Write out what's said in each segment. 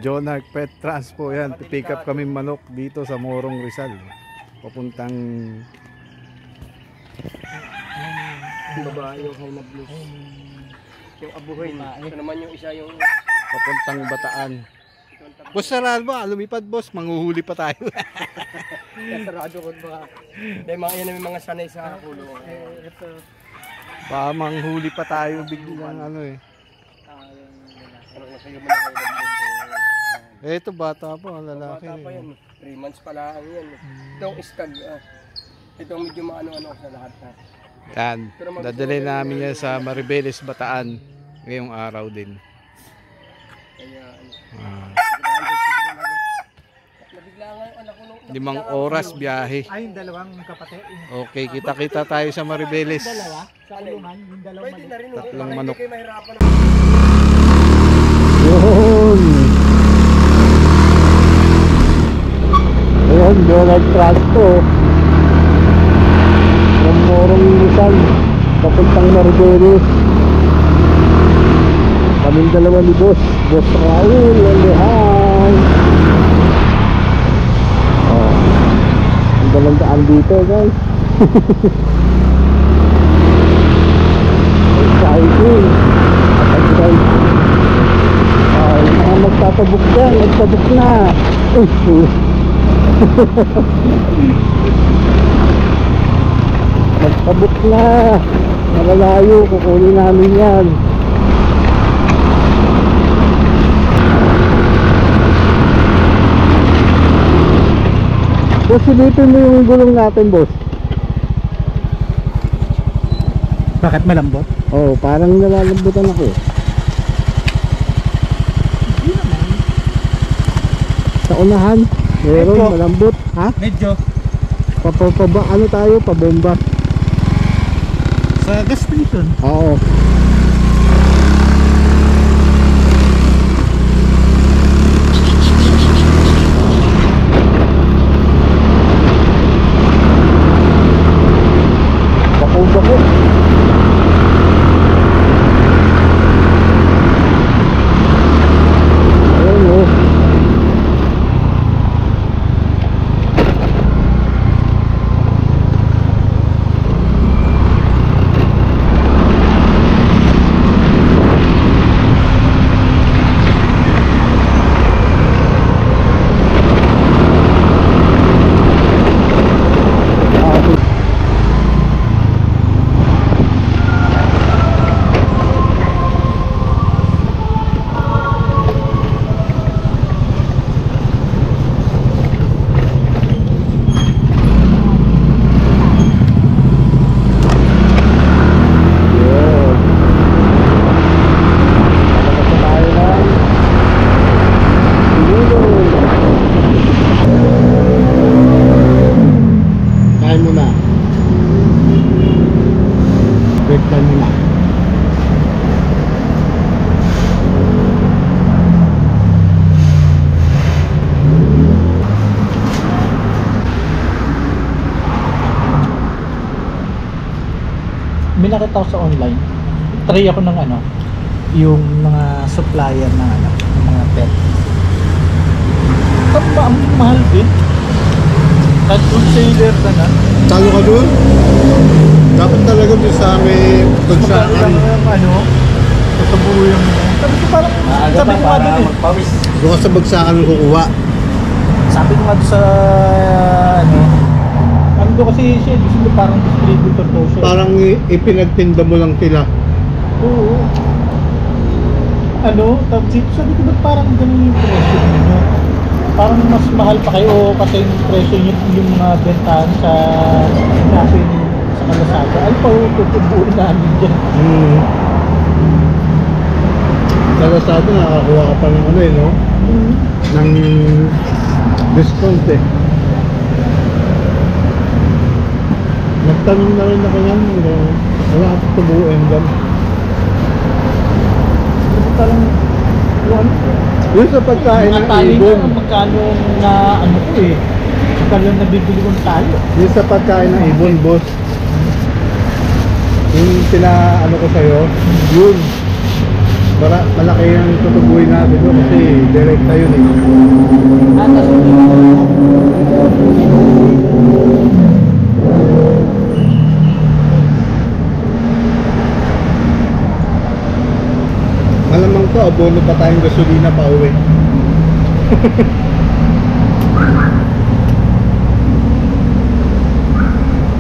Jonark Pet Transpo yan. Pick up kami manok dito sa Morong Rizal. Papuntang babae yung high na blue. Yung abuhin. Ito naman yung isa yung papuntang Bataan. Boss, sarado ba? Lumipad boss, manghuhuli pa tayo. sarado ko ba? Dahil mga yan mga sanay sa kulong. Ito. Baka manghuli pa tayo biglang ano eh. Ito bata pa, lalaki. Bata pa yan. 3 months pa lang yan. Itong iskag. Itong medyo maano-ano sa lahat na. Yan, dadalhin namin yan sa Maribeles, Bataan ngayong araw din. Kaya, 5 oras biyahe. Ay, yung dalawang kapatid. Okay, kita-kita tayo sa Maribeles. Dalawa? Sa kulungan, yung dalawang pwede na rin. Tatlong manok. Hindi kayo mahirapan. Yun! Ayun, Donald Traspo. Yung Morong Rizal. Papuntang Maribeles. Kaming dalawa ni Boss. Boss Raul, Lelehan. Ang daan dito guys. Exciting. Guys. Yung mga magtatabok dyan, nagtabok na. Nagtabok na. Malalayo, kukunin namin yan. Boss, silipin mo yung gulong natin, boss. Bakit malambot? Oo, parang nalalambutan ako. Hindi naman. Sa unahan, meron Medyo. malambot. Ha? Medyo. Ano tayo? Pabomba. Sa gas station. Oo. Bako-bako. Ayun o. May nakita ko sa online. Try ako ng ano, yung mga supplier ng ano, ng mga pet. Ang mahal din. At wholesaler ka na. Talo ka doon? Dapat talaga doon sa may Magkano lang yung ano, sa buo yung sabi ko parang, sabi ko nga doon eh. doon ka sa bagsakan mo kukuha. Sabi ko nga doon sa ano doon kasi siya, gusto parang distributor daw siya. Parang ipinagtinda mo lang sila. Oo. Ano, tapos sabi ko ba't parang ganun yung presyo niyo? Parang mas mahal pa kayo kasi yung presyo niyo yung mga bentahan sa natin sa Kalasada. Ano pa tutubuin namin dyan? Sa Lazada nakakuha ka pa ng ano eh, no? Ng discount eh. Nagtanong na rin ako yan, wala ka tubuin dyan. Parang ano? Yun sa pagkain ng ibon. Magkano na ano ko eh. Magkano nabibili kong tayo. Yun sa pagkain ng ibon, boss. Yung ano ko sa'yo, yun. malaki yung tutubuhin natin doon kasi direct tayo eh. Malamang to, abono pa tayong gasolina pa uwi.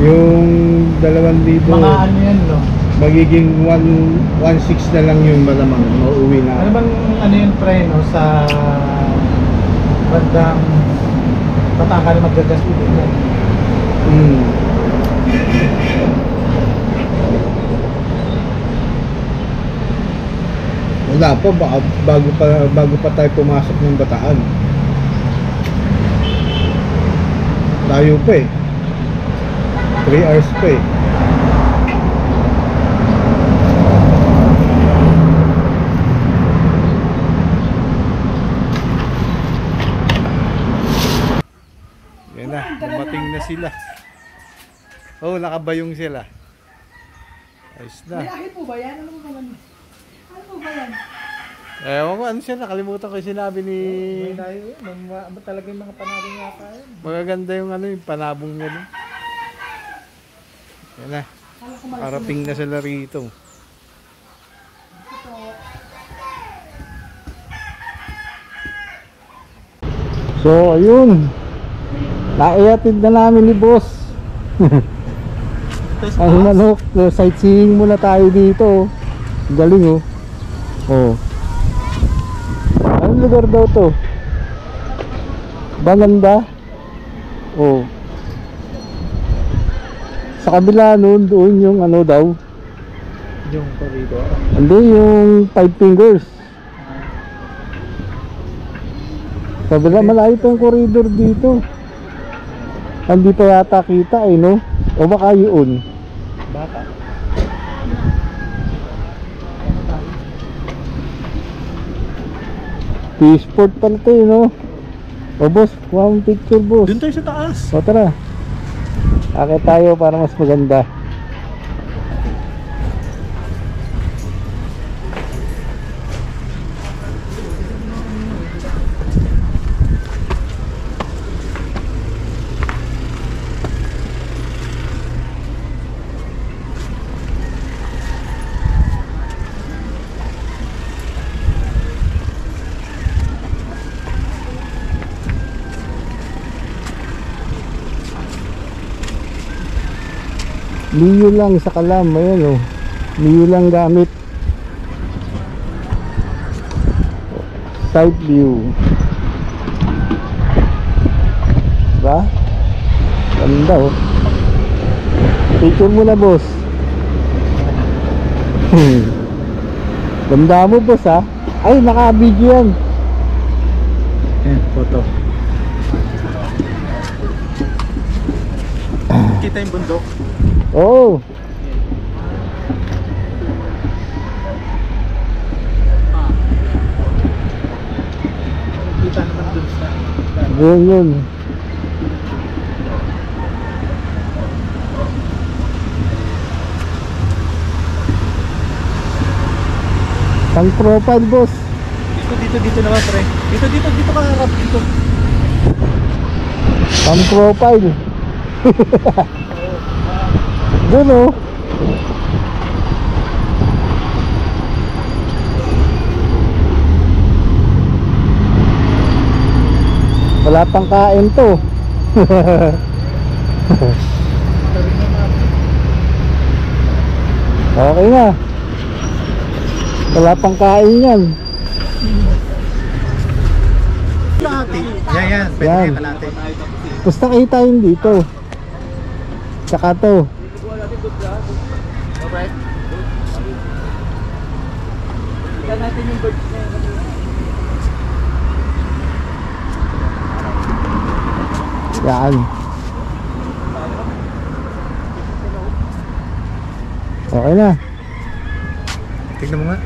Yung 2,000 Mga ano yan, no? magiging 1.6 na lang yung malamang mauwi na. Ano bang ano yung pre, no? Sa bandang Batangas na maggagas ulit yan. Wala pa, baka bago pa tayo pumasok ng Bataan. Tayo pa eh. 3 hours pa eh. Yan na, dumating na sila. Oh, nakabayong sila. Ayos na. Biyahe po ba yan? Ano po ba yan? Ano po ba yan? Ewan ko, ano siya, nakalimutan ko yung sinabi ni... Talaga yung mga panabong yata yun. Magaganda yung ano, yung panabong niya doon. Yan na, parating na sila rito. So, ayun. Naiatid na namin ni boss. Ang manok, sightseeing muna tayo dito. Galing oh. Oh. Anong lugar daw to? Banganda? Oh. Sa kabila nun, doon yung ano daw? Yung corridor. Hindi, yung 5 fingers. Sa kabila, malayo pa yung corridor dito. Hindi pa yata kita eh, no? O baka yun? Baka. P-Sport pala ito eh, no? O boss, kuha mong picture boss. Doon tayo sa taas. O tara. Akit tayo para mas maganda. Liyo lang sa kalam, ayan oh. Liyo lang gamit. Side view. Diba? Ganda oh. Picture mo na boss. Ganda mo boss ha. Ay naka-video yan. Photo. Kita yung bundok. Oo. Kita naman dun sa Yun. Pang profile boss. Dito naman pre. Dito ka harap dito. Pang profile. Doon oh. Wala pang kain to. Okay na. Wala pang kain yan. Kalahati. Yan. Pwede Yan. kayo kalahati. Basta kita yun dito. Tsaka to. Tignan natin yung birds na yun. Yan. Okay na. Tignan mo nga.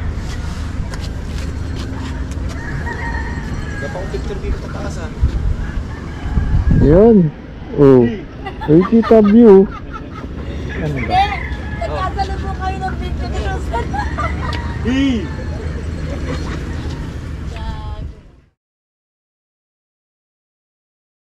Dapat akong picture dito sa taas ah. Yun. Oh. Ay, kita view. Hindi! Nagkasalo po kayo ng picture ni Rosan.